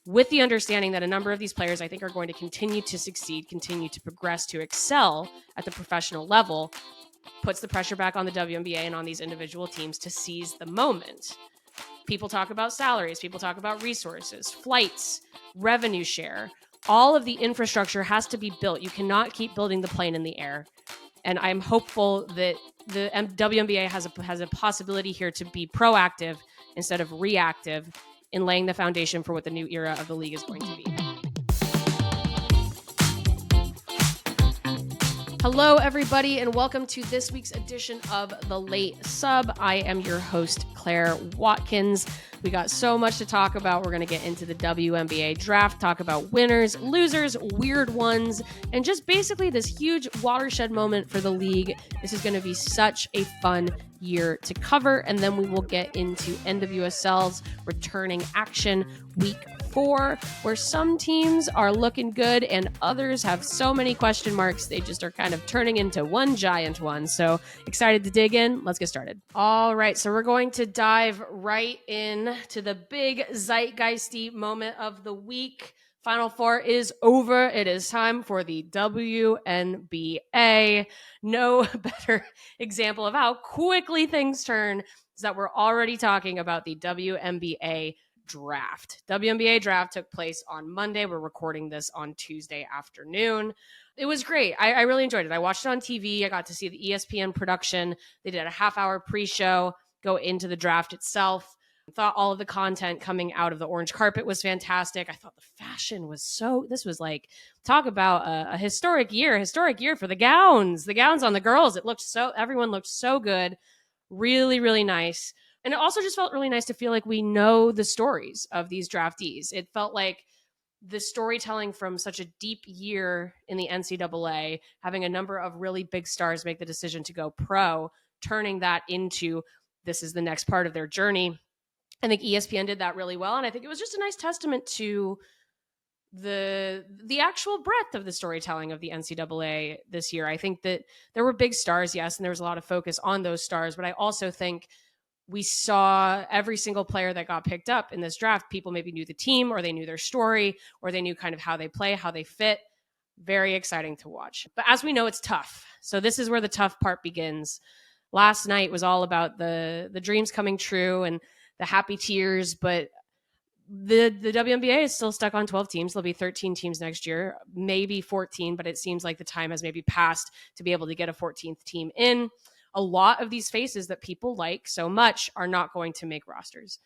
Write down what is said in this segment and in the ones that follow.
with the understanding that a number of these players I think are going to continue to succeed, continue to progress, to excel at the professional level, puts the pressure back on the WNBA and on these individual teams to seize the moment. People talk about salaries, people talk about resources, flights, revenue share. All of the infrastructure has to be built. You cannot keep building the plane in the air. And I'm hopeful that the WNBA has a possibility here to be proactive instead of reactive in laying the foundation for what the new era of the league is going to be. Hello, everybody, and welcome to this week's edition of The Late Sub. I am your host, Claire Watkins. We got so much to talk about. We're going to get into the WNBA Draft, talk about winners, losers, weird ones, and just basically this huge watershed moment for the league. This is going to be such a fun year to cover, and then we will get into NWSL's returning action week 4, where some teams are looking good and others have so many question marks. They just are kind of turning into one giant one. So excited to dig in. Let's get started. All right. So we're going to dive right in to the big zeitgeisty moment of the week. Final Four is over. It is time for the WNBA. No better example of how quickly things turn is that we're already talking about the WNBA Draft. WNBA Draft took place on Monday. We're recording this on Tuesday afternoon. It was great. I really enjoyed it. I watched it on TV. I got to see the ESPN production. They did a half-hour pre-show, go into the draft itself. I thought all of the content coming out of the orange carpet was fantastic. I thought the fashion was this was like, talk about a historic year for the gowns on the girls. Everyone looked so good. Really, really nice. And it also just felt really nice to feel like we know the stories of these draftees. It felt like the storytelling from such a deep year in the NCAA, having a number of really big stars make the decision to go pro, turning that into this is the next part of their journey. I think ESPN did that really well. And I think it was just a nice testament to the actual breadth of the storytelling of the NCAA this year. I think that there were big stars, yes, and there was a lot of focus on those stars. But I also think we saw every single player that got picked up in this draft. People maybe knew the team, or they knew their story, or they knew kind of how they play, how they fit. Very exciting to watch. But as we know, it's tough. So this is where the tough part begins. Last night was all about the dreams coming true and the happy tears, but the WNBA is still stuck on 12 teams. There'll be 13 teams next year, maybe 14, but it seems like the time has maybe passed to be able to get a 14th team in. A lot of these faces that people like so much are not going to make rosters.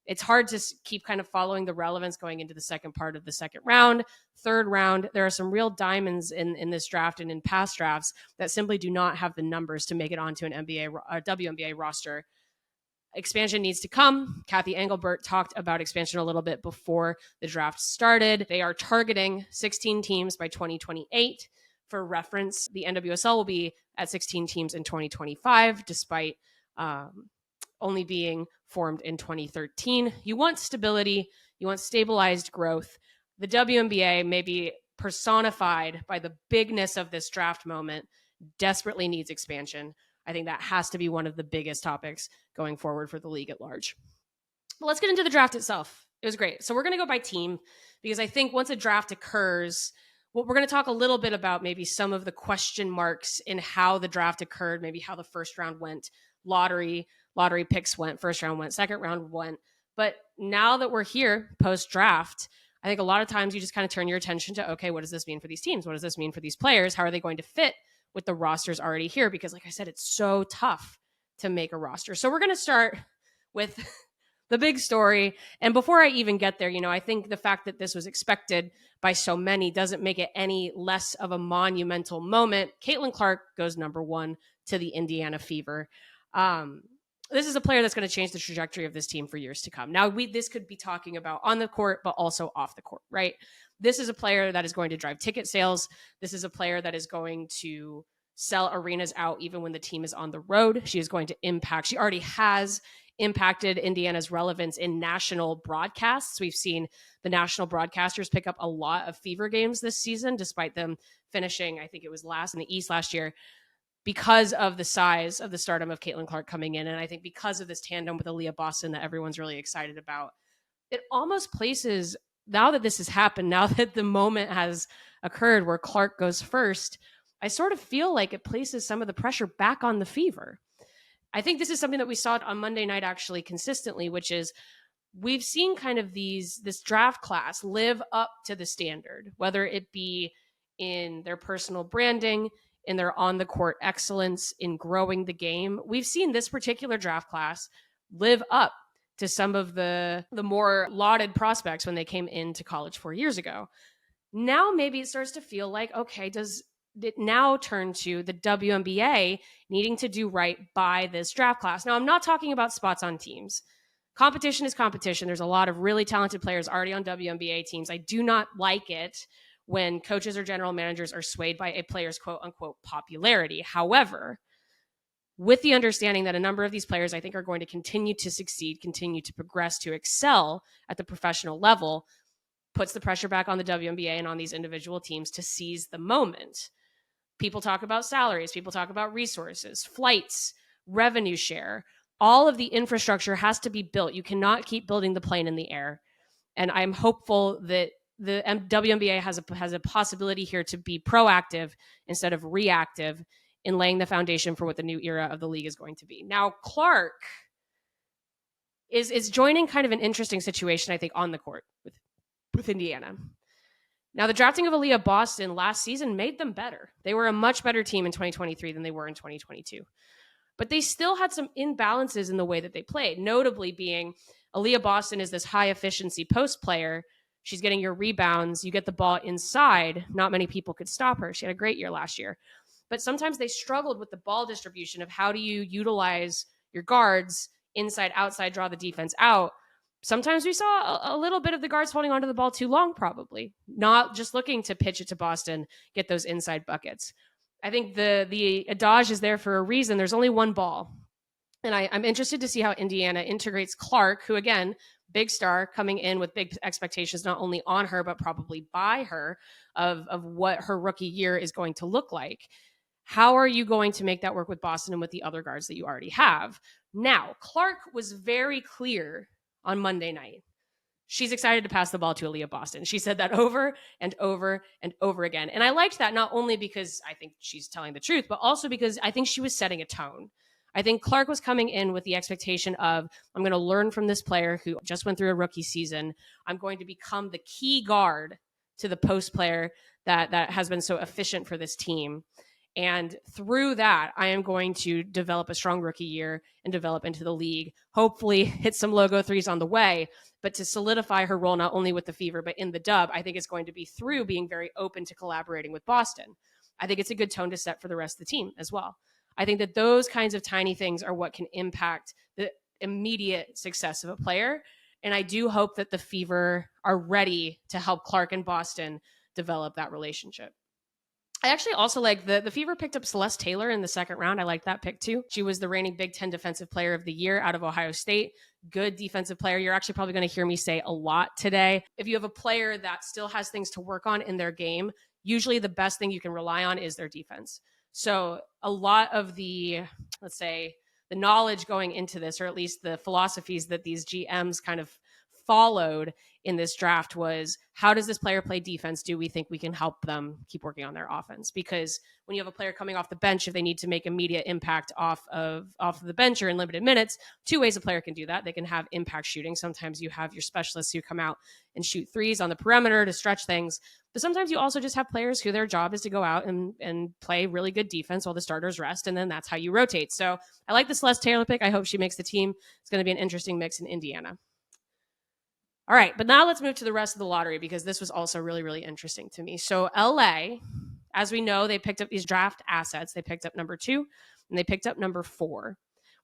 It's hard to keep kind of following the relevance going into the second part of the second round, third round. There are some real diamonds in this draft and in past drafts that simply do not have the numbers to make it onto an WNBA roster. Expansion needs to come. Kathy Engelbert talked about expansion a little bit before the draft started. They are targeting 16 teams by 2028. For reference, the NWSL will be at 16 teams in 2025, despite only being formed in 2013. You want stability. You want stabilized growth. The WNBA, may be personified by the bigness of this draft moment, desperately needs expansion. I think that has to be one of the biggest topics going forward for the league at large. But let's get into the draft itself. It was great. So we're going to go by team because I think once a draft occurs, we're going to talk a little bit about maybe some of the question marks in how the draft occurred, maybe how the first round went, lottery picks went, first round went, second round went. But now that we're here post-draft, I think a lot of times you just kind of turn your attention to, okay, what does this mean for these teams? What does this mean for these players? How are they going to fit with the rosters already here? Because like I said, it's so tough to make a roster. So we're going to start with the big story. And before I even get there, I think the fact that this was expected by so many doesn't make it any less of a monumental moment. Caitlin Clark goes number 1 to the Indiana Fever. This is a player that's going to change the trajectory of this team for years to come. Now, this could be talking about on the court, but also off the court, right? This is a player that is going to drive ticket sales. This is a player that is going to sell arenas out even when the team is on the road. She is going to impact. She already has impacted Indiana's relevance in national broadcasts. We've seen the national broadcasters pick up a lot of Fever games this season, despite them finishing, I think it was last in the East last year, because of the size of the stardom of Caitlin Clark coming in. And I think because of this tandem with Aaliyah Boston that everyone's really excited about, it almost places now that this has happened, now that the moment has occurred where Clark goes first, I sort of feel like it places some of the pressure back on the Fever. I think this is something that we saw on Monday night actually consistently, which is we've seen kind of this draft class live up to the standard, whether it be in their personal branding, in their on the court excellence, in growing the game. We've seen this particular draft class live up to some of the more lauded prospects when they came into college 4 years ago. Now maybe it starts to feel like, okay, does it now turn to the WNBA needing to do right by this draft class? Now, I'm not talking about spots on teams. Competition is competition. There's a lot of really talented players already on WNBA teams. I do not like it when coaches or general managers are swayed by a player's quote unquote popularity. However, with the understanding that a number of these players I think are going to continue to succeed, continue to progress, to excel at the professional level, puts the pressure back on the WNBA and on these individual teams to seize the moment. People talk about salaries, people talk about resources, flights, revenue share. All of the infrastructure has to be built. You cannot keep building the plane in the air. And I'm hopeful that the WNBA has a possibility here to be proactive instead of reactive in laying the foundation for what the new era of the league is going to be. Now, Clark is joining kind of an interesting situation, I think, on the court with Indiana. Now, the drafting of Aaliyah Boston last season made them better. They were a much better team in 2023 than they were in 2022. But they still had some imbalances in the way that they played, notably being Aaliyah Boston is this high efficiency post player. She's getting your rebounds. You get the ball inside. Not many people could stop her. She had a great year last year. But sometimes they struggled with the ball distribution of how do you utilize your guards inside, outside, draw the defense out. Sometimes we saw a little bit of the guards holding onto the ball too long, probably. Not just looking to pitch it to Boston, get those inside buckets. I think the adage is there for a reason. There's only one ball. And I'm interested to see how Indiana integrates Clark, who, again, big star coming in with big expectations, not only on her, but probably by her of what her rookie year is going to look like. How are you going to make that work with Boston and with the other guards that you already have? Now, Clark was very clear on Monday night. She's excited to pass the ball to Aaliyah Boston. She said that over and over and over again. And I liked that not only because I think she's telling the truth, but also because I think she was setting a tone. I think Clark was coming in with the expectation of, I'm going to learn from this player who just went through a rookie season. I'm going to become the key guard to the post player that has been so efficient for this team. And through that, I am going to develop a strong rookie year and develop into the league, hopefully hit some logo threes on the way, but to solidify her role not only with the Fever, but in the Dub, I think it's going to be through being very open to collaborating with Boston. I think it's a good tone to set for the rest of the team as well. I think that those kinds of tiny things are what can impact the immediate success of a player. And I do hope that the Fever are ready to help Clark and Boston develop that relationship. I actually also like the Fever picked up Celeste Taylor in the second round. I like that pick too. She was the reigning Big Ten Defensive Player of the Year out of Ohio State. Good defensive player. You're actually probably going to hear me say a lot today. If you have a player that still has things to work on in their game, usually the best thing you can rely on is their defense. So a lot of the, let's say, the knowledge going into this, or at least the philosophies that these GMs kind of followed in this draft was, how does this player play defense? Do we think we can help them keep working on their offense? Because when you have a player coming off the bench, if they need to make immediate impact off of the bench or in limited minutes, two ways a player can do that. They can have impact shooting. Sometimes you have your specialists who come out and shoot threes on the perimeter to stretch things. But sometimes you also just have players who their job is to go out and play really good defense while the starters rest. And then that's how you rotate. So I like the Celeste Taylor pick. I hope she makes the team. It's going to be an interesting mix in Indiana. All right, but now let's move to the rest of the lottery because this was also really, really interesting to me. So LA, as we know, they picked up these draft assets. They picked up number 2 and they picked up number 4.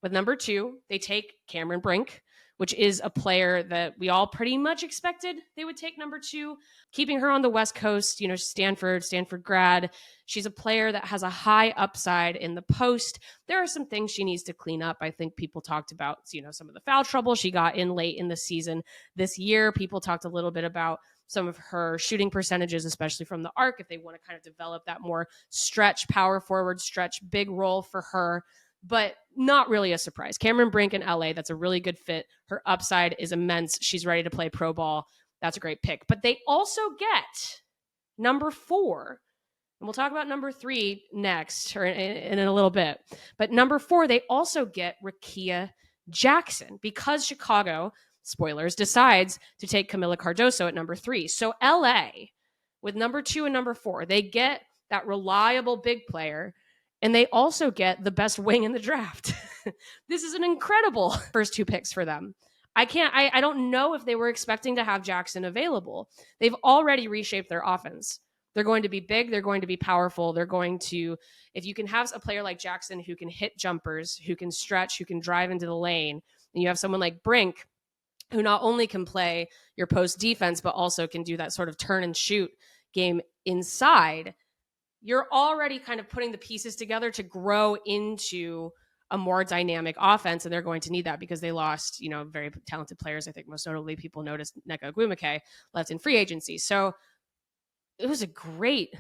With number 2, they take Cameron Brink, which is a player that we all pretty much expected they would take number 2, keeping her on the West Coast, Stanford grad. She's a player that has a high upside in the post. There are some things she needs to clean up. I think people talked about, some of the foul trouble she got in late in the season this year. People talked a little bit about some of her shooting percentages, especially from the arc, if they want to kind of develop that more stretch, power forward, stretch, big role for her. But not really a surprise. Cameron Brink in LA, that's a really good fit. Her upside is immense. She's ready to play pro ball. That's a great pick. But they also get number 4. And we'll talk about number 3 next or in a little bit. But number 4, they also get Rickea Jackson because Chicago, spoilers, decides to take Kamilla Cardoso at number 3. So LA, with number 2 and number 4, they get that reliable big player, and they also get the best wing in the draft. This is an incredible first 2 picks for them. I don't know if they were expecting to have Jackson available. They've already reshaped their offense. They're going to be big. They're going to be powerful. They're going to, if you can have a player like Jackson who can hit jumpers, who can stretch, who can drive into the lane, and you have someone like Brink who not only can play your post defense, but also can do that sort of turn and shoot game inside, you're already kind of putting the pieces together to grow into a more dynamic offense. And they're going to need that because they lost, very talented players. I think most notably people noticed Nneka Ogwumike left in free agency. So it was a great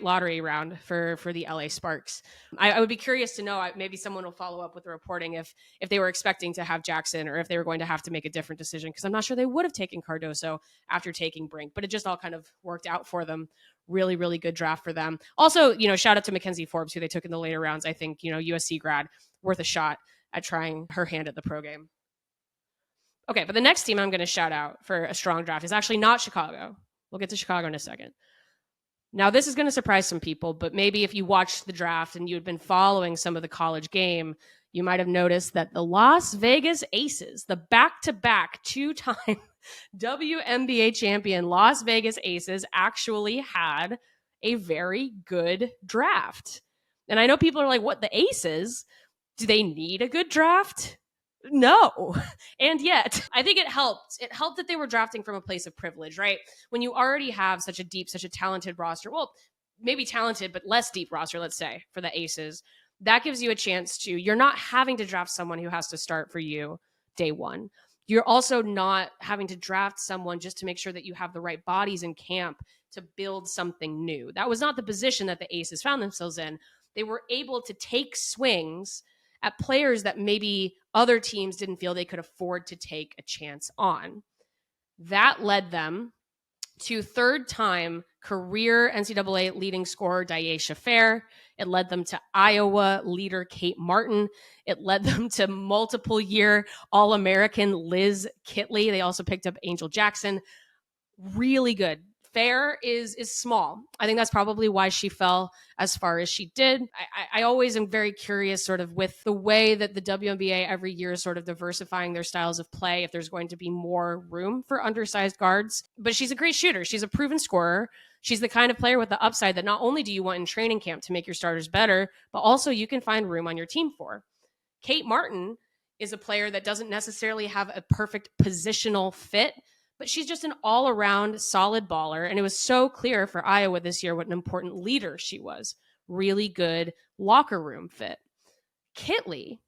lottery round for the LA Sparks. I would be curious to know, maybe someone will follow up with the reporting if they were expecting to have Jackson or if they were going to have to make a different decision, because I'm not sure they would have taken Cardoso after taking Brink, but it just all kind of worked out for them. Really, really good draft for them. Also, shout out to Mackenzie Forbes, who they took in the later rounds. I think, USC grad, worth a shot at trying her hand at the pro game. Okay, but the next team I'm going to shout out for a strong draft is actually not Chicago. We'll get to Chicago in a second. Now, this is going to surprise some people, but maybe if you watched the draft and you had been following some of the college game, you might have noticed that the Las Vegas Aces, the back-to-back 2-time WNBA champion Las Vegas Aces, actually had a very good draft. And I know people are like, what, the Aces? Do they need a good draft? No. And yet, I think it helped. It helped that they were drafting from a place of privilege, right? When you already have such a deep, such a talented roster, well, maybe talented, but less deep roster, let's say, for the Aces, that gives you a chance to, you're not having to draft someone who has to start for you day one. You're also not having to draft someone just to make sure that you have the right bodies in camp to build something new. That was not the position that the Aces found themselves in. They were able to take swings at players that maybe other teams didn't feel they could afford to take a chance on. That led them to third-time career NCAA leading scorer Daisha Fair. It led them to Iowa leader Kate Martin. It led them to multiple-year All-American Liz Kitley. They also picked up Angel Jackson. Really good. Fair is small. I think that's probably why she fell as far as she did. I always am very curious sort of with the way that the WNBA every year is sort of diversifying their styles of play, if there's going to be more room for undersized guards. But she's a great shooter. She's a proven scorer. She's the kind of player with the upside that not only do you want in training camp to make your starters better, but also you can find room on your team for. Kate Martin is a player that doesn't necessarily have a perfect positional fit, but she's just an all-around solid baller. And it was so clear for Iowa this year what an important leader she was. Really good locker room fit. Kitley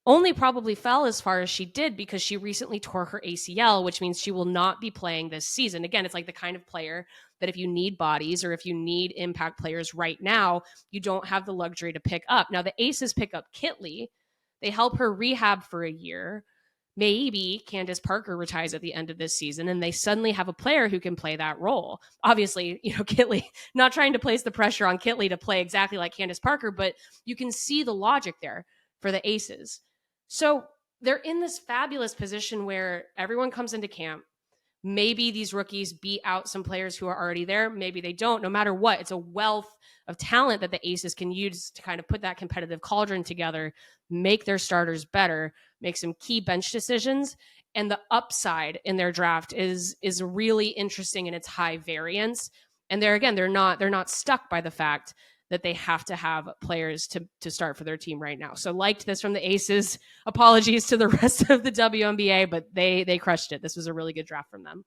only probably fell as far as she did because she recently tore her ACL, which means she will not be playing this season. Again, it's like the kind of player that if you need bodies or if you need impact players right now, you don't have the luxury to pick up. Now, the Aces pick up Kitley. They help her rehab for a year. Maybe Candace Parker retires at the end of this season and they suddenly have a player who can play that role. Obviously, Kitley, not trying to place the pressure on Kitley to play exactly like Candace Parker, but you can see the logic there for the Aces. So they're in this fabulous position where everyone comes into camp. Maybe these rookies beat out some players who are already there. Maybe they don't. No matter what, it's a wealth of talent that the Aces can use to kind of put that competitive cauldron together, make their starters better, make some key bench decisions. And the upside in their draft is really interesting in its high variance. And they're not stuck by the fact that they have to have players to start for their team right now. So liked this from the Aces. Apologies to the rest of the WNBA, but they crushed it. This was a really good draft from them.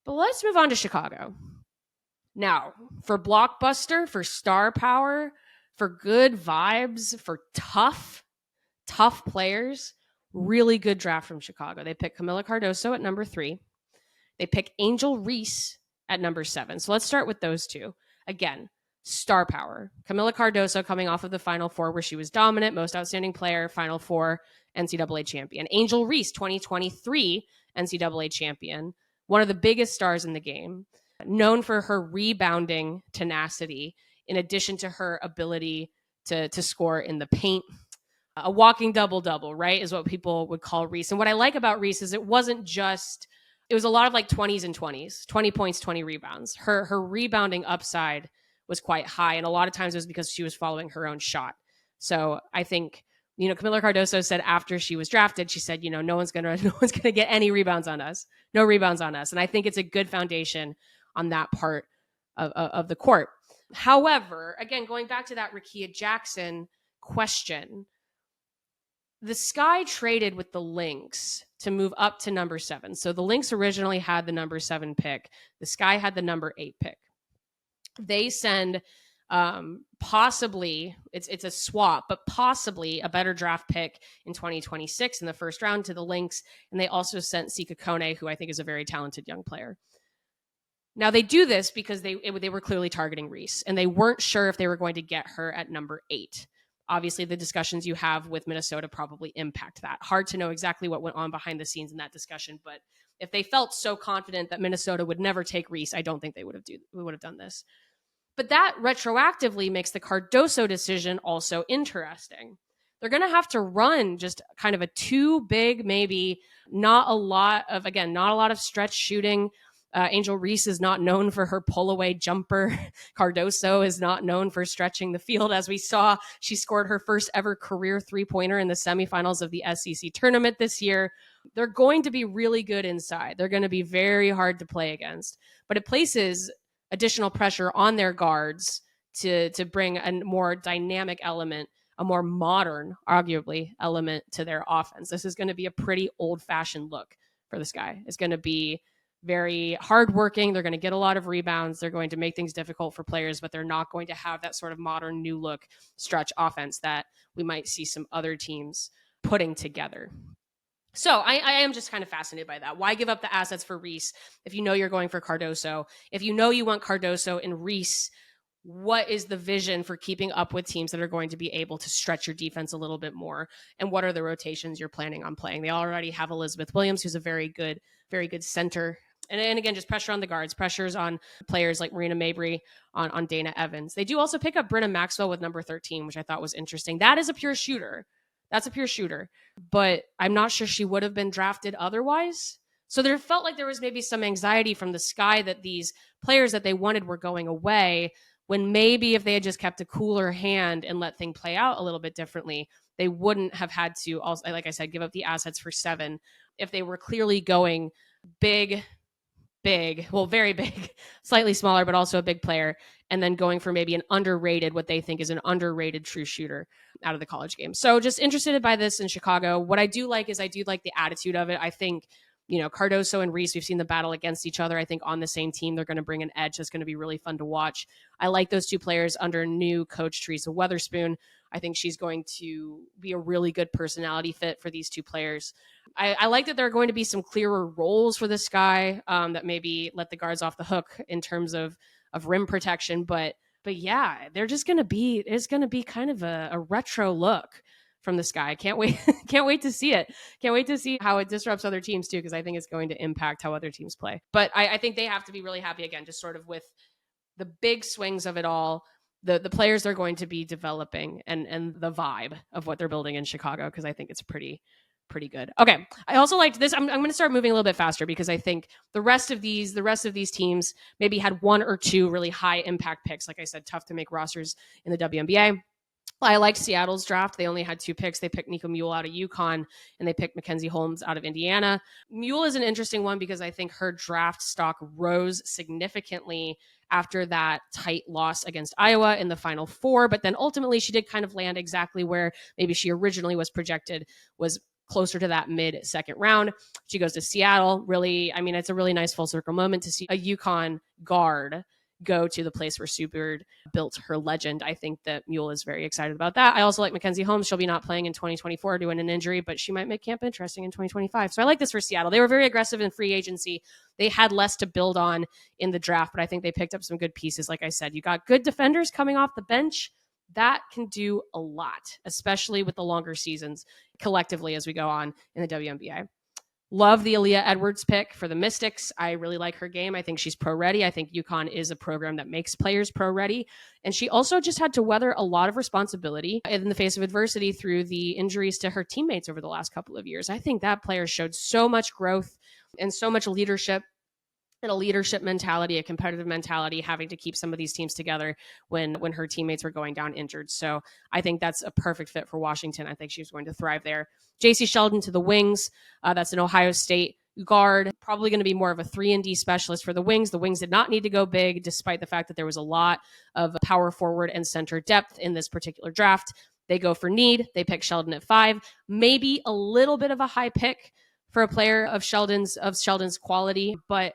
But let's move on to Chicago. Now, for blockbuster, for star power, for good vibes, for tough players, really good draft from Chicago. They pick Kamilla Cardoso at number 3. They pick Angel Reese at number 7. So let's start with those two. Again, star power. Kamilla Cardoso coming off of the Final Four where she was dominant, most outstanding player, Final Four, NCAA champion. Angel Reese, 2023 NCAA champion, one of the biggest stars in the game, known for her rebounding tenacity, in addition to her ability to score in the paint. A walking double-double, right, is what people would call Reese. And what I like about Reese is it was a lot of like 20s and 20s, 20 points, 20 rebounds. Her rebounding upside was quite high. And a lot of times it was because she was following her own shot. So I think, Kamilla Cardoso said after she was drafted, she said, no one's gonna get any rebounds on us. No rebounds on us. And I think it's a good foundation on that part of the court. However, again, going back to that Rickea Jackson question, the Sky traded with the Lynx to move up to number 7. So the Lynx originally had the number 7 pick. The Sky had the number 8 pick. They send possibly, it's a swap, but possibly a better draft pick in 2026 in the first round to the Lynx. And they also sent Sika Kone, who I think is a very talented young player. Now they do this because they were clearly targeting Reese, and they weren't sure if they were going to get her at number 8. Obviously, the discussions you have with Minnesota probably impact that. Hard to know exactly what went on behind the scenes in that discussion, but if they felt so confident that Minnesota would never take Reese, I don't think we would have done this. But that retroactively makes the Cardoso decision also interesting. They're going to have to run just kind of a too big, maybe not a lot of stretch shooting. Angel Reese is not known for her pull-away jumper. Cardoso is not known for stretching the field. As we saw, she scored her first ever career three-pointer in the semifinals of the SEC tournament this year. They're going to be really good inside. They're going to be very hard to play against. But it places additional pressure on their guards to bring a more dynamic element, a more modern, arguably, element to their offense. This is going to be a pretty old-fashioned look for this guy. It's going to be very hardworking. They're going to get a lot of rebounds. They're going to make things difficult for players, but they're not going to have that sort of modern new look stretch offense that we might see some other teams putting together. So I am just kind of fascinated by that. Why give up the assets for Reese if you know you're going for Cardoso? If you know you want Cardoso and Reese, what is the vision for keeping up with teams that are going to be able to stretch your defense a little bit more? And what are the rotations you're planning on playing? They already have Elizabeth Williams, who's a very good center. And again, just pressure on the guards, pressures on players like Marina Mabry, on Dana Evans. They do also pick up Brenna Maxwell with number 13, which I thought was interesting. That is a pure shooter. That's a pure shooter. But I'm not sure she would have been drafted otherwise. So there felt like there was maybe some anxiety from the Sky that these players that they wanted were going away, when maybe if they had just kept a cooler hand and let things play out a little bit differently, they wouldn't have had to, also, like I said, give up the assets for 7 if they were clearly going big, very big, slightly smaller, but also a big player, and then going for maybe what they think is an underrated true shooter out of the college game. So just interested by this in Chicago. What I do like is the attitude of it. I think, Cardoso and Reese, we've seen the battle against each other. I think on the same team, they're going to bring an edge that's going to be really fun to watch. I like those two players under new coach Teresa Weatherspoon. I think she's going to be a really good personality fit for these two players. I like that there are going to be some clearer roles for this guy that maybe let the guards off the hook in terms of rim protection. But yeah, it's going to be kind of a retro look from the Sky. Can't wait to see it. Can't wait to see how it disrupts other teams too, because I think it's going to impact how other teams play. But I think they have to be really happy again, just sort of with the big swings of it all, the players they're going to be developing and the vibe of what they're building in Chicago, because I think it's pretty good. Okay. I also liked this. I'm going to start moving a little bit faster because I think the rest of these teams maybe had one or two really high impact picks. Like I said, tough to make rosters in the WNBA. I liked Seattle's draft. They only had 2 picks. They picked Nika Mule out of UConn, and they picked Mackenzie Holmes out of Indiana. Mule is an interesting one because I think her draft stock rose significantly after that tight loss against Iowa in the Final Four. But then ultimately she did kind of land exactly where maybe she originally was projected, was closer to that mid-second round. She goes to Seattle. Really, it's a really nice full circle moment to see a UConn guard go to the place where Sue Bird built her legend. I think that Mule is very excited about that. I also like Mackenzie Holmes. She'll be not playing in 2024 due to an injury, but she might make camp interesting in 2025. So I like this for Seattle. They were very aggressive in free agency. They had less to build on in the draft, but I think they picked up some good pieces. Like I said, you got good defenders coming off the bench. That can do a lot, especially with the longer seasons collectively as we go on in the WNBA. Love the Aaliyah Edwards pick for the Mystics. I really like her game. I think she's pro ready. I think UConn is a program that makes players pro ready. And she also just had to weather a lot of responsibility in the face of adversity through the injuries to her teammates over the last couple of years. I think that player showed so much growth and so much leadership, and a leadership mentality, a competitive mentality, having to keep some of these teams together when her teammates were going down injured. So I think that's a perfect fit for Washington. I think she's going to thrive there. JC Sheldon to the wings. That's an Ohio State guard, probably going to be more of a 3-and-D specialist for the wings. The wings did not need to go big, despite the fact that there was a lot of power forward and center depth in this particular draft. They go for need. They pick Sheldon at 5. Maybe a little bit of a high pick for a player of Sheldon's quality, but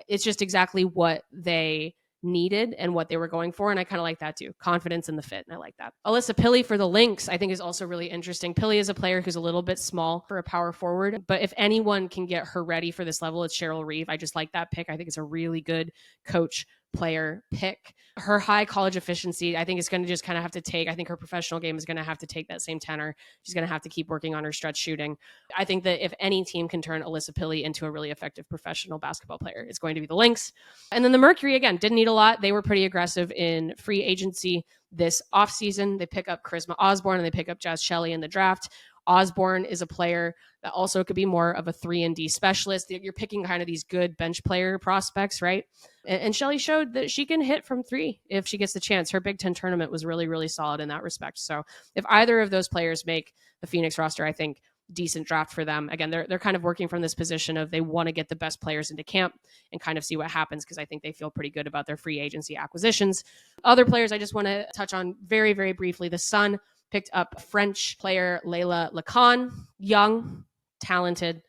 it's just exactly what they needed and what they were going for. And I kind of like that too. Confidence in the fit. And I like that. Alyssa Pilley for the Lynx, I think, is also really interesting. Pilley is a player who's a little bit small for a power forward, but if anyone can get her ready for this level, it's Cheryl Reeve. I just like that pick. I think it's a really good coach player pick. Her high college efficiency, I think it's going to just kind of have to take, I think her professional game is going to have to take that same tenor. She's going to have to keep working on her stretch shooting. I think that if any team can turn Alyssa Pilley into a really effective professional basketball player, it's going to be the Lynx. And then the Mercury, again, didn't need a lot. They were pretty aggressive in free agency this offseason. They pick up Charisma Osborne and they pick up Jazz Shelley in the draft. Osborne is a player that also could be more of a 3-and-D specialist. You're picking kind of these good bench player prospects, right? And Shelley showed that she can hit from 3 if she gets the chance. Her Big Ten tournament was really, really solid in that respect. So if either of those players make the Phoenix roster, I think decent draft for them. Again, they're kind of working from this position of they want to get the best players into camp and kind of see what happens, because I think they feel pretty good about their free agency acquisitions. Other players I just want to touch on very, very briefly. The Sun picked up French player Leila Lacan, young, talented,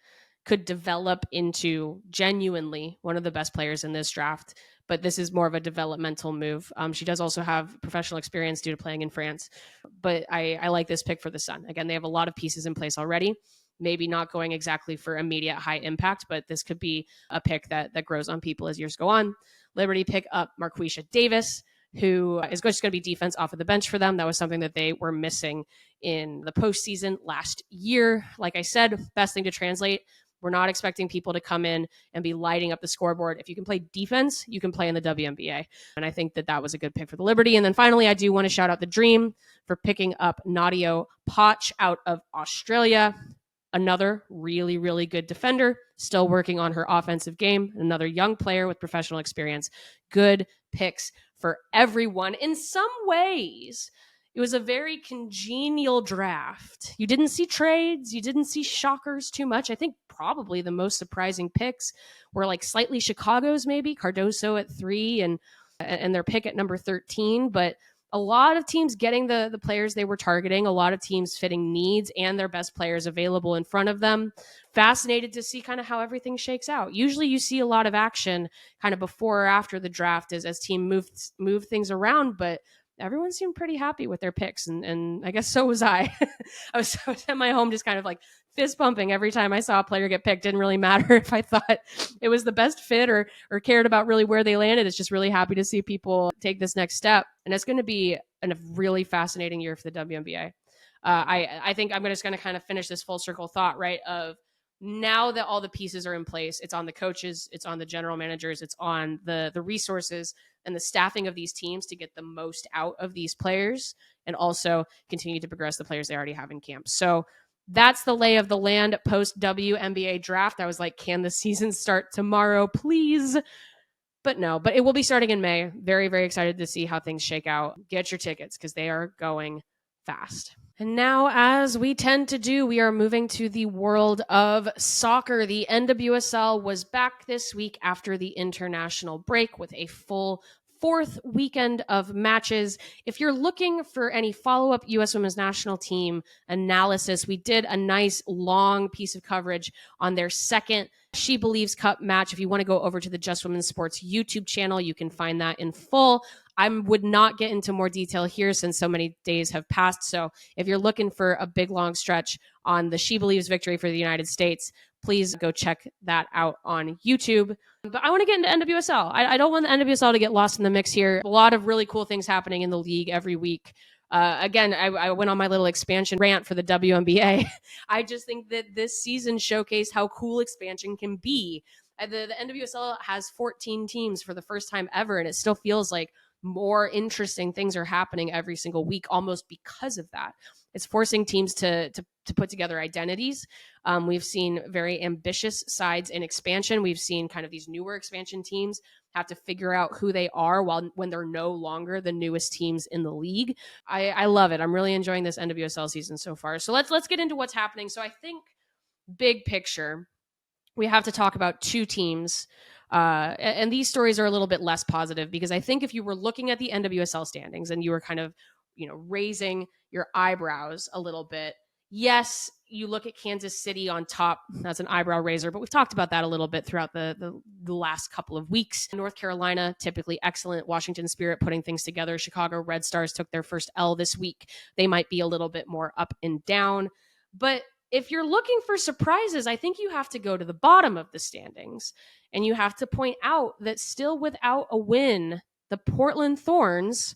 could develop into genuinely one of the best players in this draft. But this is more of a developmental move. She does also have professional experience due to playing in France. But I like this pick for the Sun. Again, they have a lot of pieces in place already. Maybe not going exactly for immediate high impact, but this could be a pick that grows on people as years go on. Liberty pick up Marquisha Davis, who is just going to be defense off of the bench for them. That was something that they were missing in the postseason last year. Like I said, best thing to translate, we're not expecting people to come in and be lighting up the scoreboard. If you can play defense, you can play in the WNBA. And I think that was a good pick for the Liberty. And then finally, I do want to shout out the Dream for picking up Nadia Poch out of Australia. Another really, really good defender, still working on her offensive game. Another young player with professional experience. Good picks for everyone. In some ways, it was a very congenial draft. You didn't see trades. You didn't see shockers too much. I think probably the most surprising picks were like slightly Chicago's, maybe Cardoso at 3 and their pick at number 13. But a lot of teams getting the players they were targeting, a lot of teams fitting needs and their best players available in front of them. Fascinated to see kind of how everything shakes out. Usually you see a lot of action kind of before or after the draft as teams move things around, but everyone seemed pretty happy with their picks. And I guess so was I. I was at my home just kind of like fist pumping every time I saw a player get picked. Didn't really matter if I thought it was the best fit or cared about really where they landed. It's just really happy to see people take this next step. And it's going to be a really fascinating year for the WNBA. I think I'm just going to kind of finish this full circle thought, right, of now that all the pieces are in place, it's on the coaches, it's on the general managers, it's on the resources and the staffing of these teams to get the most out of these players and also continue to progress the players they already have in camp. So that's the lay of the land post WNBA draft. I was like, can the season start tomorrow, please? But no, but it will be starting in May. Very, very excited to see how things shake out. Get your tickets because they are going fast. And now, as we tend to do, we are moving to the world of soccer. The NWSL was back this week after the international break with a full 4th weekend of matches. If you're looking for any follow-up U.S. Women's National Team analysis, we did a nice long piece of coverage on their second She Believes Cup match. If you want to go over to the Just Women's Sports YouTube channel, you can find that in full. I would not get into more detail here since so many days have passed. So if you're looking for a big, long stretch on the She Believes victory for the United States, please go check that out on YouTube. But I want to get into NWSL. I don't want the NWSL to get lost in the mix here. A lot of really cool things happening in the league every week. Again, I went on my little expansion rant for the WNBA. I just think that this season showcased how cool expansion can be. The NWSL has 14 teams for the first time ever, and it still feels like more interesting things are happening every single week, almost because of that. It's forcing teams to put together identities. We've seen very ambitious sides in expansion. We've seen kind of these newer expansion teams have to figure out who they are when they're no longer the newest teams in the league. I love it. I'm really enjoying this NWSL season so far. So let's get into what's happening. So I think big picture, we have to talk about two teams. And these stories are a little bit less positive because I think if you were looking at the NWSL standings and you were kind of, raising your eyebrows a little bit, yes, you look at Kansas City on top. That's an eyebrow raiser, but we've talked about that a little bit throughout the last couple of weeks. North Carolina, typically excellent. Washington Spirit putting things together. Chicago Red Stars took their first L this week. They might be a little bit more up and down. But if you're looking for surprises, I think you have to go to the bottom of the standings. And you have to point out that still without a win, the Portland Thorns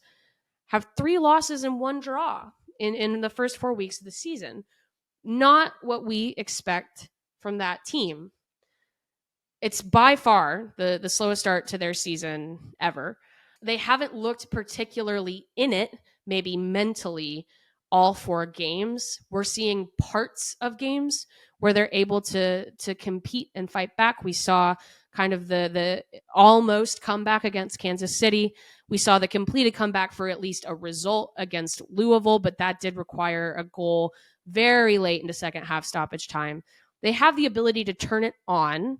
have 3 losses and 1 draw in the first 4 weeks of the season. Not what we expect from that team. It's by far the slowest start to their season ever. They haven't looked particularly in it, maybe mentally, all 4 games. We're seeing parts of games where they're able to compete and fight back. We saw kind of the almost comeback against Kansas City. We saw the completed comeback for at least a result against Louisville, but that did require a goal very late into second half stoppage time. They have the ability to turn it on,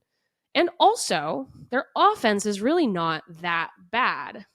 and also their offense is really not that bad.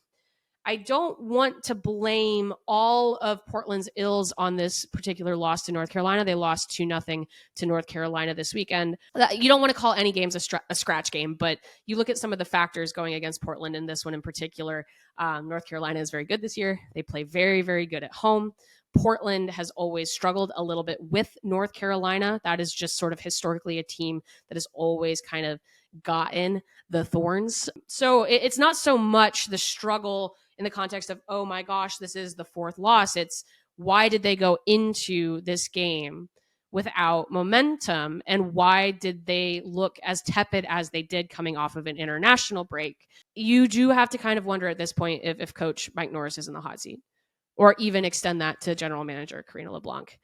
I don't want to blame all of Portland's ills on this particular loss to North Carolina. They lost 2-0 to North Carolina this weekend. You don't want to call any games a scratch game, but you look at some of the factors going against Portland in this one in particular. North Carolina is very good this year. They play very, very good at home. Portland has always struggled a little bit with North Carolina. That is just sort of historically a team that has always kind of gotten the Thorns. So it's not so much the struggle in the context of, oh my gosh, this is the 4th loss. It's why did they go into this game without momentum? And why did they look as tepid as they did coming off of an international break? You do have to kind of wonder at this point if Coach Mike Norris is in the hot seat, or even extend that to General Manager Karina LeBlanc.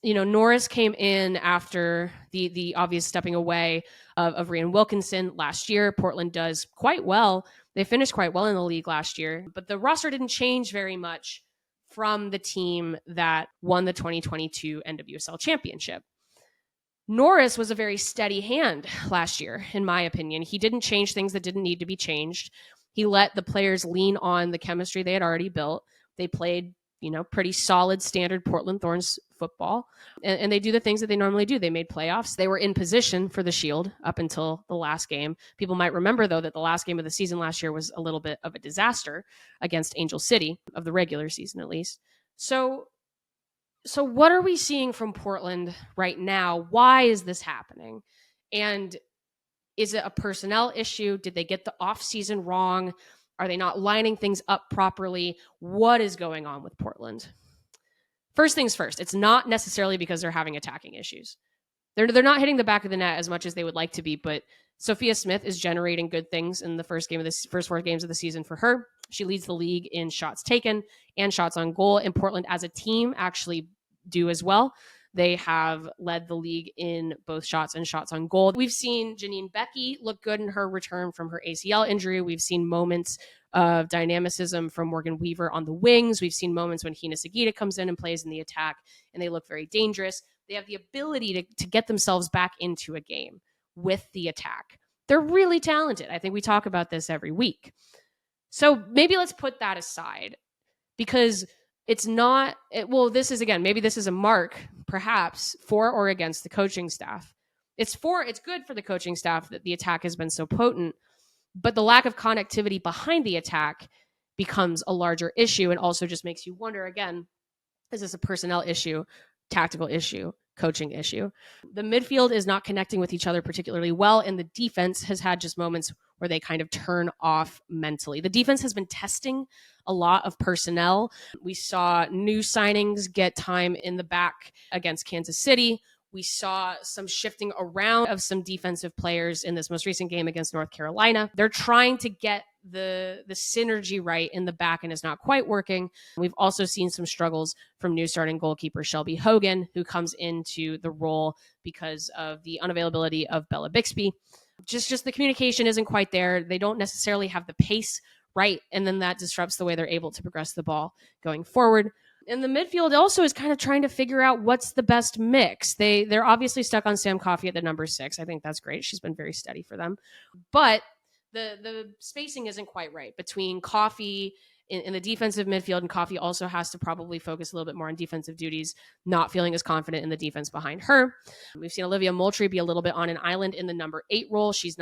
Norris came in after the obvious stepping away of Rhian Wilkinson last year. Portland does quite well. They finished quite well in the league last year, but the roster didn't change very much from the team that won the 2022 NWSL championship. Norris was a very steady hand last year, in my opinion. He didn't change things that didn't need to be changed. He let the players lean on the chemistry they had already built. They played pretty solid standard Portland Thorns football. And they do the things that they normally do. They made playoffs. They were in position for the Shield up until the last game. People might remember, though, that the last game of the season last year was a little bit of a disaster against Angel City, of the regular season at least. So what are we seeing from Portland right now? Why is this happening? And is it a personnel issue? Did they get the offseason wrong? Are they not lining things up properly? What is going on with Portland? First things first, it's not necessarily because they're having attacking issues. They're not hitting the back of the net as much as they would like to be, but Sophia Smith is generating good things in the first 4 games of the season for her. She leads the league in shots taken and shots on goal, and Portland as a team actually do as well. They have led the league in both shots and shots on goal. We've seen Janine Becky look good in her return from her ACL injury. We've seen moments of dynamicism from Morgan Weaver on the wings. We've seen moments when Hina Sagita comes in and plays in the attack, and they look very dangerous. They have the ability to get themselves back into a game with the attack. They're really talented. I think we talk about this every week. So maybe let's put that aside, because it's not, this is, again, maybe this is a mark perhaps for or against the coaching staff. It's good for the coaching staff that the attack has been so potent, but the lack of connectivity behind the attack becomes a larger issue, and also just makes you wonder, again, is this a personnel issue, tactical issue, coaching issue? The midfield is not connecting with each other particularly well, and the defense has had just moments where they kind of turn off mentally. The defense has been testing a lot of personnel. We saw new signings get time in the back against Kansas City. We saw some shifting around of some defensive players in this most recent game against North Carolina. They're trying to get the synergy right in the back, and it's not quite working. We've also seen some struggles from new starting goalkeeper Shelby Hogan, who comes into the role because of the unavailability of Bella Bixby. Just the communication isn't quite there. They don't necessarily have the pace right, and then that disrupts the way they're able to progress the ball going forward. And the midfield also is kind of trying to figure out what's the best mix. They're obviously stuck on Sam Coffey at the number 6. I think that's great. She's been very steady for them. But the spacing isn't quite right between Coffey in the defensive midfield, and Coffey also has to probably focus a little bit more on defensive duties, not feeling as confident in the defense behind her. We've seen Olivia Moultrie be a little bit on an island in the number 8 role. She's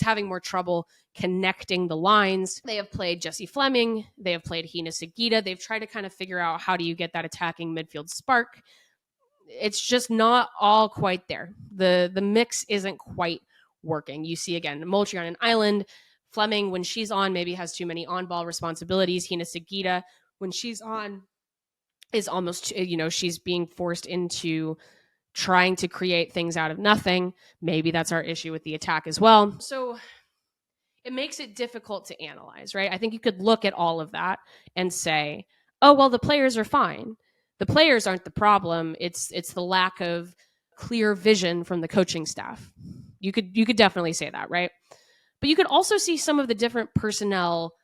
having more trouble connecting the lines. They have played Jessie Fleming. They have played Hina Sagita. They've tried to kind of figure out how do you get that attacking midfield spark. It's just not all quite there. The mix isn't quite working. You see, again, Moultrie on an island. Fleming, when she's on, maybe has too many on-ball responsibilities. Hina Sagita, when she's on, is almost, she's being forced into trying to create things out of nothing. Maybe that's our issue with the attack as well. So it makes it difficult to analyze, right? I think you could look at all of that and say, oh, well, the players are fine. The players aren't the problem. It's the lack of clear vision from the coaching staff. You could definitely say that, right? But you could also see some of the different personnel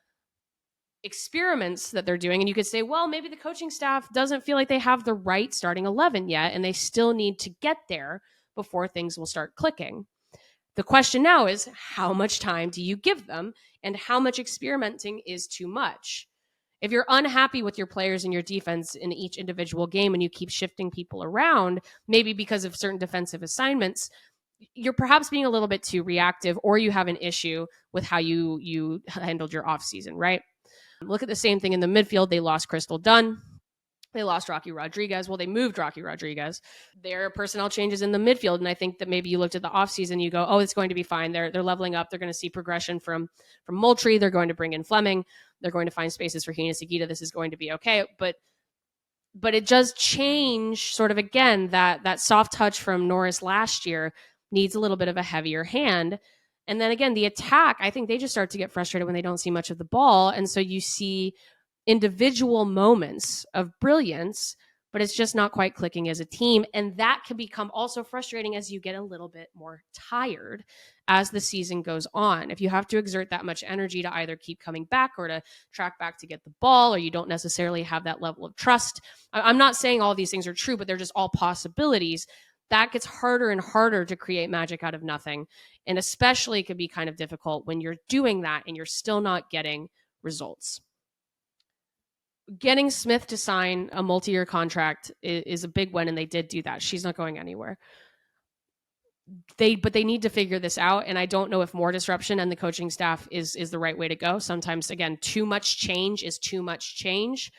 experiments that they're doing, and you could say, well, maybe the coaching staff doesn't feel like they have the right starting 11 yet, and they still need to get there before things will start clicking. The question now is, how much time do you give them, and how much experimenting is too much? If you're unhappy with your players and your defense in each individual game and you keep shifting people around, maybe because of certain defensive assignments, you're perhaps being a little bit too reactive, or you have an issue with how you handled your offseason, right? Look at the same thing in the midfield. They lost Crystal Dunn. They lost Rocky Rodriguez. Well, they moved Rocky Rodriguez. There are personnel changes in the midfield, and I think that maybe you looked at the offseason, you go, oh, it's going to be fine. They're leveling up. They're going to see progression from Moultrie. They're going to bring in Fleming. They're going to find spaces for Hina Sagita. This is going to be okay. But it does change sort of, again, that soft touch from Norris last year needs a little bit of a heavier hand. And then again, the attack, I think they just start to get frustrated when they don't see much of the ball. And so you see individual moments of brilliance, but it's just not quite clicking as a team. And that can become also frustrating as you get a little bit more tired as the season goes on. If you have to exert that much energy to either keep coming back or to track back to get the ball, or you don't necessarily have that level of trust. I'm not saying all these things are true, but they're just all possibilities. That gets harder and harder to create magic out of nothing. And especially could be kind of difficult when you're doing that and you're still not getting results. Getting Smith to sign a multi-year contract is a big win, and they did do that. She's not going anywhere. But they need to figure this out, and I don't know if more disruption and the coaching staff is the right way to go. Sometimes, again, too much change is too much change.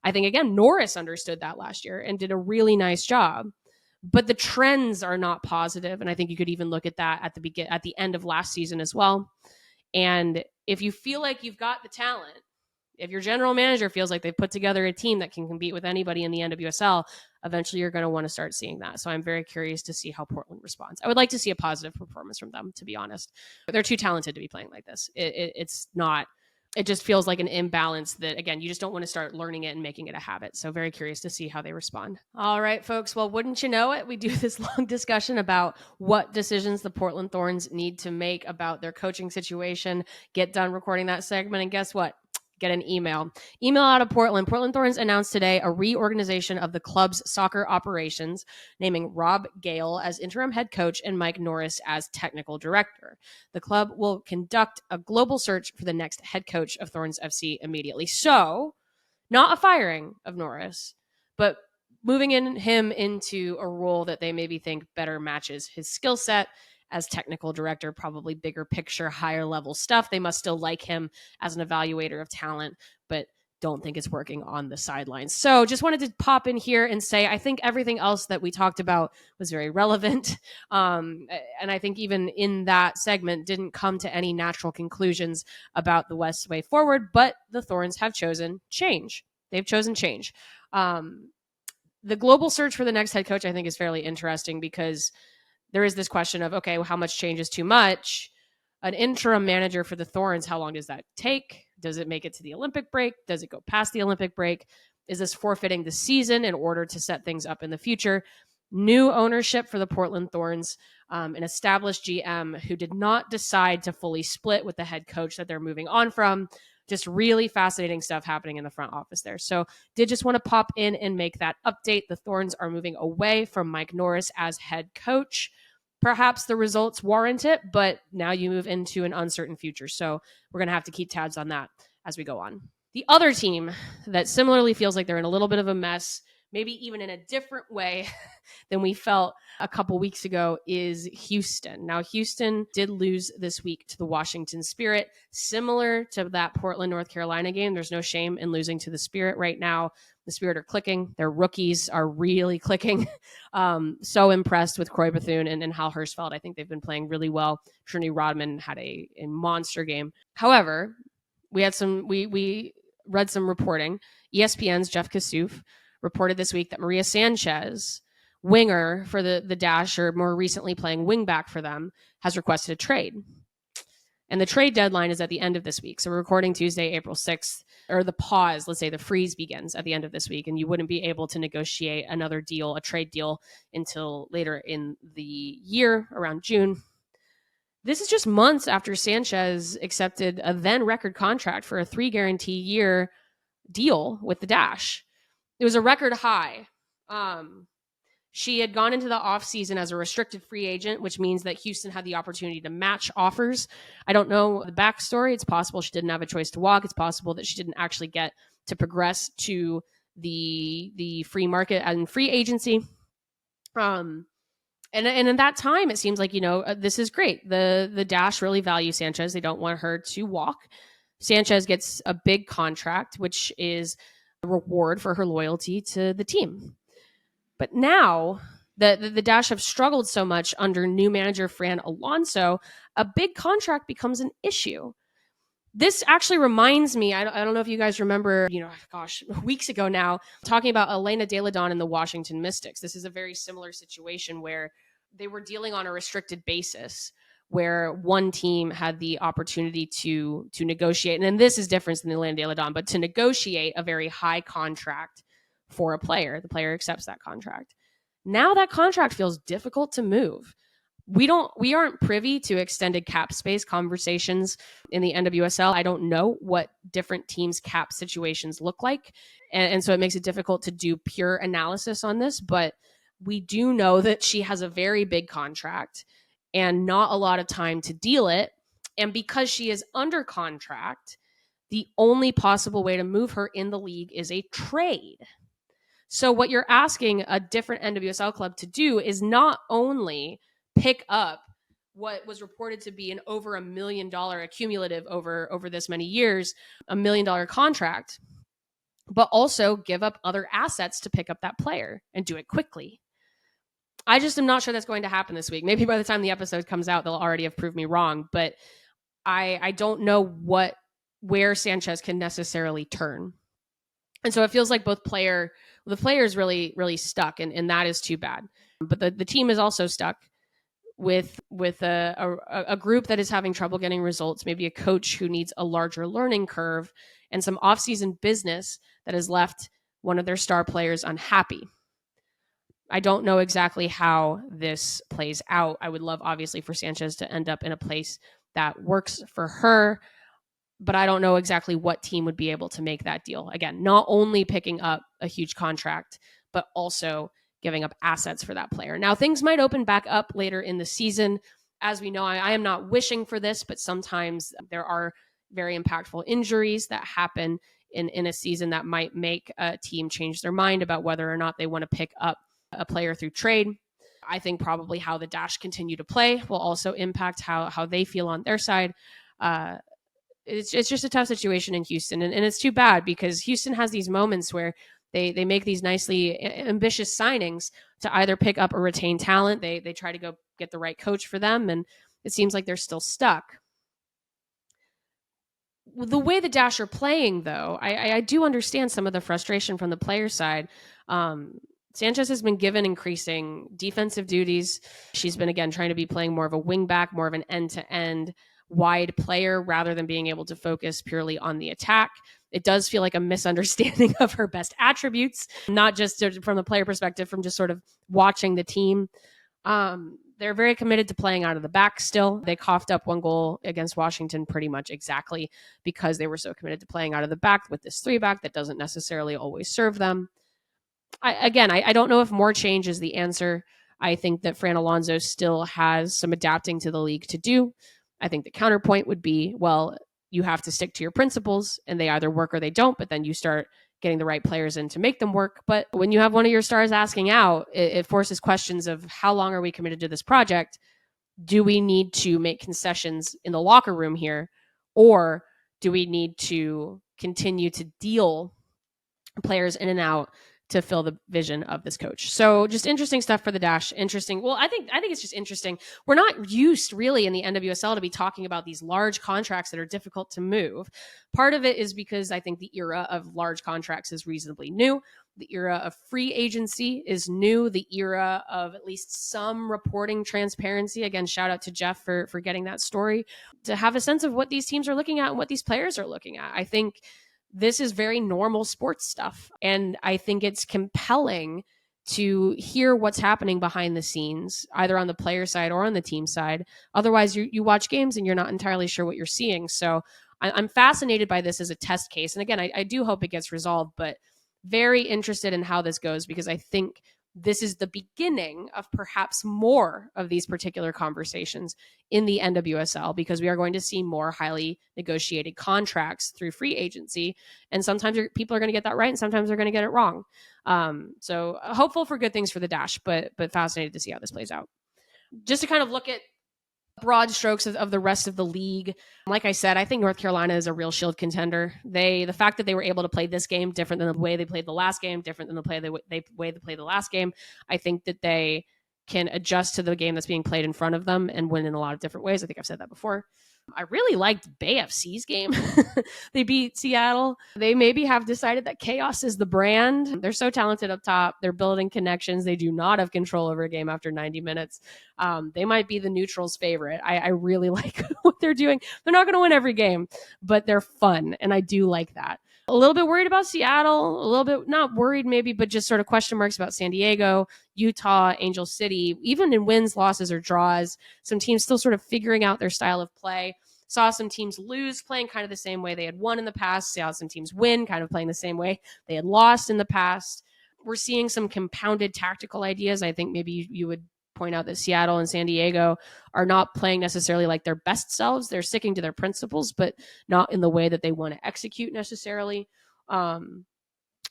I think, again, Norris understood that last year and did a really nice job. But the trends are not positive, and I think you could even look at that at the end of last season as well. And if you feel like you've got the talent, if your general manager feels like they've put together a team that can compete with anybody in the NWSL, eventually you're going to want to start seeing that. So I'm very curious to see how Portland responds. I would like to see a positive performance from them, to be honest. But they're too talented to be playing like this. It's not. It just feels like an imbalance that, again, you just don't want to start learning it and making it a habit. So very curious to see how they respond. All right, folks. Well, wouldn't you know it? We do this long discussion about what decisions the Portland Thorns need to make about their coaching situation. Get done recording that segment. And guess what? Get an email out of Portland. Portland Thorns announced today a reorganization of the club's soccer operations, naming Rob Gale as interim head coach and Mike Norris as technical director. The club will conduct a global search for the next head coach of Thorns FC immediately. So, not a firing of Norris, but moving him into a role that they maybe think better matches his skill set as technical director, probably bigger picture, higher level stuff. They must still like him as an evaluator of talent, but don't think it's working on the sidelines. So just wanted to pop in here and say, I think everything else that we talked about was very relevant. And I think even in that segment didn't come to any natural conclusions about the West's way forward, but the Thorns have chosen change. They've chosen change. The global search for the next head coach, I think, is fairly interesting because there is this question of, okay, well, how much change is too much? An interim manager for the Thorns, how long does that take? Does it make it to the Olympic break? Does it go past the Olympic break? Is this forfeiting the season in order to set things up in the future? New ownership for the Portland Thorns, an established GM who did not decide to fully split with the head coach that they're moving on from. Just really fascinating stuff happening in the front office there. So did just want to pop in and make that update. The Thorns are moving away from Mike Norris as head coach. Perhaps the results warrant it, but now you move into an uncertain future. So we're going to have to keep tabs on that as we go on. The other team that similarly feels like they're in a little bit of a mess, maybe even in a different way than we felt a couple weeks ago, is Houston. Now, Houston did lose this week to the Washington Spirit. Similar to that Portland, North Carolina game, there's no shame in losing to the Spirit right now. The Spirit are clicking. Their rookies are really clicking. So impressed with Croy Bethune and Hal Hirschfeld. I think they've been playing really well. Trinity Rodman had a monster game. However, we read some reporting. ESPN's Jeff Kassouf reported this week that Maria Sanchez, winger for the Dash, or more recently playing wingback for them, has requested a trade. And the trade deadline is at the end of this week. So we're recording Tuesday, April 6th, or the pause, let's say the freeze begins at the end of this week, and you wouldn't be able to negotiate another deal, a trade deal, until later in the year, around June. This is just months after Sanchez accepted a then record contract for a 3-guarantee-year deal with the Dash. It was a record high. She had gone into the offseason as a restricted free agent, which means that Houston had the opportunity to match offers. I don't know the backstory. It's possible she didn't have a choice to walk. It's possible that she didn't actually get to progress to the free market and free agency. And in that time, it seems like, this is great. The Dash really value Sanchez. They don't want her to walk. Sanchez gets a big contract, which is a reward for her loyalty to the team. But now the Dash have struggled so much under new manager Fran Alonso, a big contract becomes an issue. This actually reminds me, I don't know if you guys remember, weeks ago now, talking about Elena De La Don and the Washington Mystics. This is a very similar situation where they were dealing on a restricted basis, where one team had the opportunity to negotiate. And this is different than the Elena De La Don, but to negotiate a very high contract for a player. The player accepts that contract. Now that contract feels difficult to move. We aren't privy to extended cap space conversations in the NWSL. I don't know what different teams' cap situations look like. And so it makes it difficult to do pure analysis on this. But we do know that she has a very big contract and not a lot of time to deal it. And because she is under contract, the only possible way to move her in the league is a trade. So what you're asking a different NWSL club to do is not only pick up what was reported to be an over $1 million accumulative over this many years, $1 million contract, but also give up other assets to pick up that player and do it quickly. I just am not sure that's going to happen this week. Maybe by the time the episode comes out, they'll already have proved me wrong, but I don't know where Sanchez can necessarily turn. And so it feels like the player is really, really stuck, and that is too bad. But the team is also stuck with a group that is having trouble getting results, maybe a coach who needs a larger learning curve, and some offseason business that has left one of their star players unhappy. I don't know exactly how this plays out. I would love, obviously, for Sanchez to end up in a place that works for her, but I don't know exactly what team would be able to make that deal. Again, not only picking up a huge contract, but also giving up assets for that player. Now, things might open back up later in the season. As we know, I am not wishing for this, but sometimes there are very impactful injuries that happen in a season that might make a team change their mind about whether or not they want to pick up a player through trade. I think probably how the Dash continue to play will also impact how they feel on their side. it's just a tough situation in Houston. And it's too bad because Houston has these moments where they make these nicely ambitious signings to either pick up or retain talent. They try to go get the right coach for them, and it seems like they're still stuck. The way the Dash are playing, though, I do understand some of the frustration from the player side. Sanchez has been given increasing defensive duties. She's been, again, trying to be playing more of a wing back, more of an end-to-end wide player rather than being able to focus purely on the attack. It does feel like a misunderstanding of her best attributes, not just from the player perspective, from just sort of watching the team. They're very committed to playing out of the back still. They coughed up one goal against Washington pretty much exactly because they were so committed to playing out of the back with this 3-back that doesn't necessarily always serve them. I don't know if more change is the answer. I think that Fran Alonso still has some adapting to the league to do. I think the counterpoint would be, well, you have to stick to your principles and they either work or they don't, but then you start getting the right players in to make them work. But when you have one of your stars asking out, it forces questions of how long are we committed to this project? Do we need to make concessions in the locker room here? Or do we need to continue to deal players in and out to fill the vision of this coach? So just interesting stuff for the Dash. Interesting. Well, I think it's just interesting. We're not used really in the NWSL to be talking about these large contracts that are difficult to move. Part of it is because I think the era of large contracts is reasonably new. The era of free agency is new. The era of at least some reporting transparency. Again, shout out to Jeff for getting that story to have a sense of what these teams are looking at and what these players are looking at. I think this is very normal sports stuff. And I think it's compelling to hear what's happening behind the scenes, either on the player side or on the team side. Otherwise, you watch games and you're not entirely sure what you're seeing. So I'm fascinated by this as a test case. And again, I do hope it gets resolved, but very interested in how this goes because I think this is the beginning of perhaps more of these particular conversations in the NWSL because we are going to see more highly negotiated contracts through free agency. And sometimes people are going to get that right and sometimes they're going to get it wrong. So hopeful for good things for the Dash, but fascinated to see how this plays out. Just to kind of look at broad strokes of the rest of the league. Like I said, I think North Carolina is a real shield contender. The fact that they were able to play this game different than the way they played the last game, different than the way they played the last game. I think that they can adjust to the game that's being played in front of them and win in a lot of different ways. I think I've said that before. I really liked Bay FC's game. They beat Seattle. They maybe have decided that chaos is the brand. They're so talented up top. They're building connections. They do not have control over a game after 90 minutes. They might be the neutrals' favorite. I really like what they're doing. They're not going to win every game, but they're fun, and I do like that. A little bit worried about Seattle, a little bit not worried maybe, but just sort of question marks about San Diego, Utah, Angel City, even in wins, losses, or draws. Some teams still sort of figuring out their style of play. Saw some teams lose playing kind of the same way they had won in the past. Saw some teams win kind of playing the same way they had lost in the past. We're seeing some compounded tactical ideas. I think maybe you would point out that Seattle and San Diego are not playing necessarily like their best selves. They're sticking to their principles, but not in the way that they want to execute necessarily.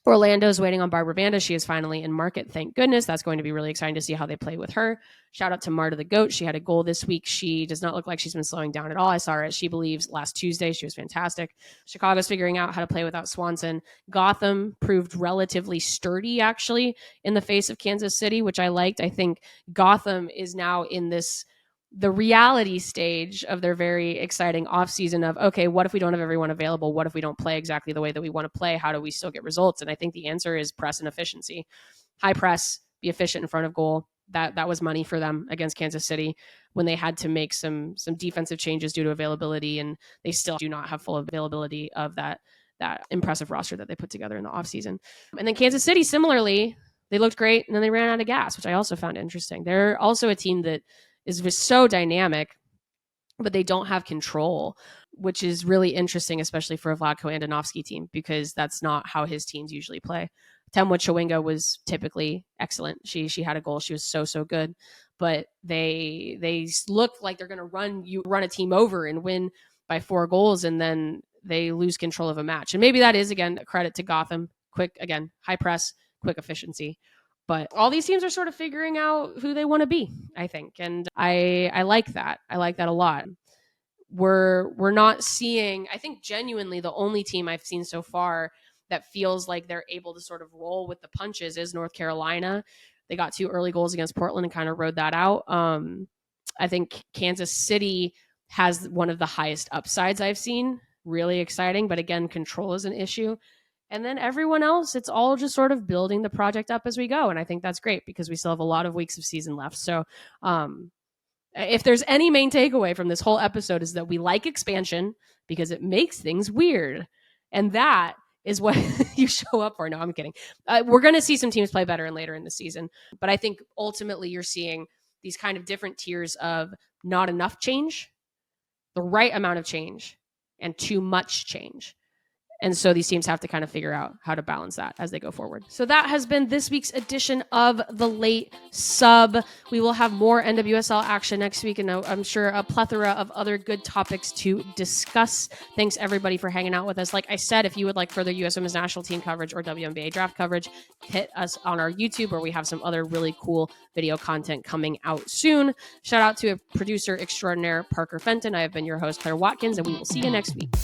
Orlando's waiting on Barbara Banda. She is finally in market. Thank goodness. That's going to be really exciting to see how they play with her. Shout out to Marta the Goat. She had a goal this week. She does not look like she's been slowing down at all. I saw her at She Believes last Tuesday. She was fantastic. Chicago's figuring out how to play without Swanson. Gotham proved relatively sturdy, actually, in the face of Kansas City, which I liked. I think Gotham is now in the reality stage of their very exciting offseason of, okay, what if we don't have everyone available? What if we don't play exactly the way that we want to play? How do we still get results? And I think the answer is press and efficiency. High press, be efficient in front of goal. That was money for them against Kansas City when they had to make some defensive changes due to availability, and they still do not have full availability of that impressive roster that they put together in the offseason. And then Kansas City, similarly, they looked great, and then they ran out of gas, which I also found interesting. They're also a team that is just so dynamic, but they don't have control, which is really interesting, especially for a Vlatko Andonovski team, because that's not how his teams usually play. Temwa Chawinga was typically excellent. She had a goal. She was so good, but they look like they're going to run a team over and win by 4 goals, and then they lose control of a match. And maybe that is, again, a credit to Gotham. Quick, again, high press, quick efficiency. But all these teams are sort of figuring out who they want to be, I think. And I like that. I like that a lot. we're not seeing, I think genuinely the only team I've seen so far that feels like they're able to sort of roll with the punches is North Carolina. They got 2 early goals against Portland and kind of rode that out. I think Kansas City has one of the highest upsides I've seen. Really exciting, but again, control is an issue. And then everyone else, it's all just sort of building the project up as we go. And I think that's great because we still have a lot of weeks of season left. So if there's any main takeaway from this whole episode is that we like expansion because it makes things weird. And that is what you show up for. No, I'm kidding. We're going to see some teams play better and later in the season. But I think ultimately you're seeing these kind of different tiers of not enough change, the right amount of change, and too much change. And so these teams have to kind of figure out how to balance that as they go forward. So that has been this week's edition of The Late Sub. We will have more NWSL action next week, and I'm sure a plethora of other good topics to discuss. Thanks, everybody, for hanging out with us. Like I said, if you would like further U.S. Women's National Team coverage or WNBA Draft coverage, hit us on our YouTube, where we have some other really cool video content coming out soon. Shout out to a producer extraordinaire, Parker Fenton. I have been your host, Claire Watkins, and we will see you next week.